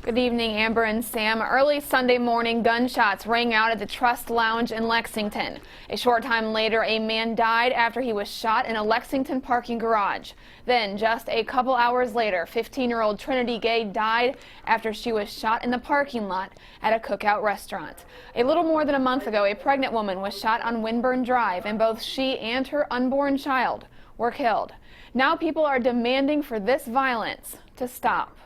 Good evening, Amber and Sam. Early Sunday morning, gunshots rang out at the Trust Lounge in Lexington. A short time later, a man died after he was shot in a Lexington parking garage. Then, just a couple hours later, 15-year-old Trinity Gay died after she was shot in the parking lot at a cookout restaurant. A little more than a month ago, a pregnant woman was shot on Winburn Drive, and both she and her unborn child were killed. Now people are demanding for this violence to stop.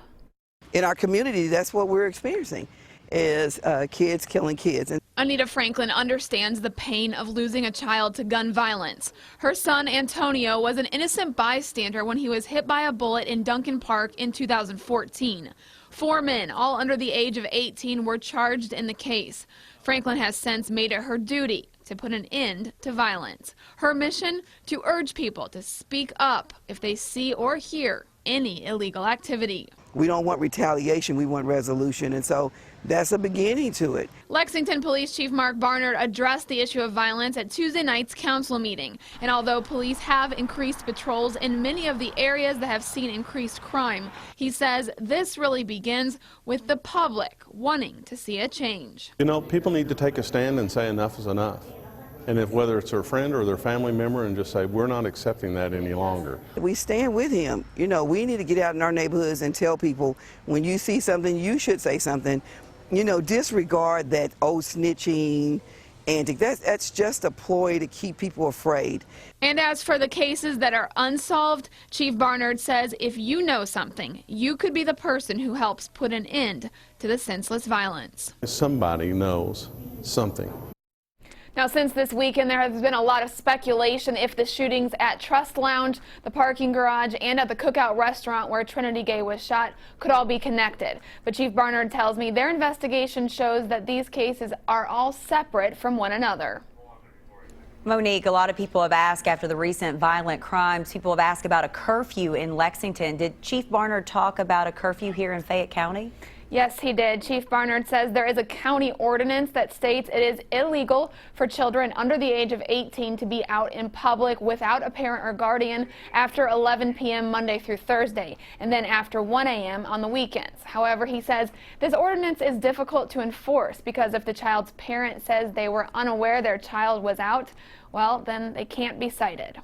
In our community, that's what we're experiencing, is kids killing kids. Anita Franklin understands the pain of losing a child to gun violence. Her son, Antonio, was an innocent bystander when he was hit by a bullet in Duncan Park in 2014. 4 men, all under the age of 18, were charged in the case. Franklin has since made it her duty to put an end to violence. Her mission, to urge people to speak up if they see or hear any illegal activity. We don't want retaliation, we want resolution, and so that's a beginning to it. Lexington Police Chief Mark Barnard addressed the issue of violence at Tuesday night's council meeting. And although police have increased patrols in many of the areas that have seen increased crime, he says this really begins with the public wanting to see a change. You know, people need to take a stand and say enough is enough. And if whether it's their friend or their family member, and just say, we're not accepting that any longer. We stand with him. You know, we need to get out in our neighborhoods and tell people, when you see something, you should say something. You know, disregard that old snitching antic. That's just a ploy to keep people afraid. And as for the cases that are unsolved, Chief Barnard says if you know something, you could be the person who helps put an end to the senseless violence. Somebody knows something. Now, since this weekend, there has been a lot of speculation if the shootings at Trust Lounge, the parking garage, and at the cookout restaurant where Trinity Gay was shot could all be connected. But Chief Barnard tells me their investigation shows that these cases are all separate from one another. Monique, a lot of people have asked after the recent violent crimes, people have asked about a curfew in Lexington. Did Chief Barnard talk about a curfew here in Fayette County? Yes, he did. Chief Barnard says there is a county ordinance that states it is illegal for children under the age of 18 to be out in public without a parent or guardian after 11 p.m. Monday through Thursday, and then after 1 a.m. on the weekends. However, he says this ordinance is difficult to enforce because if the child's parent says they were unaware their child was out, well, then they can't be cited.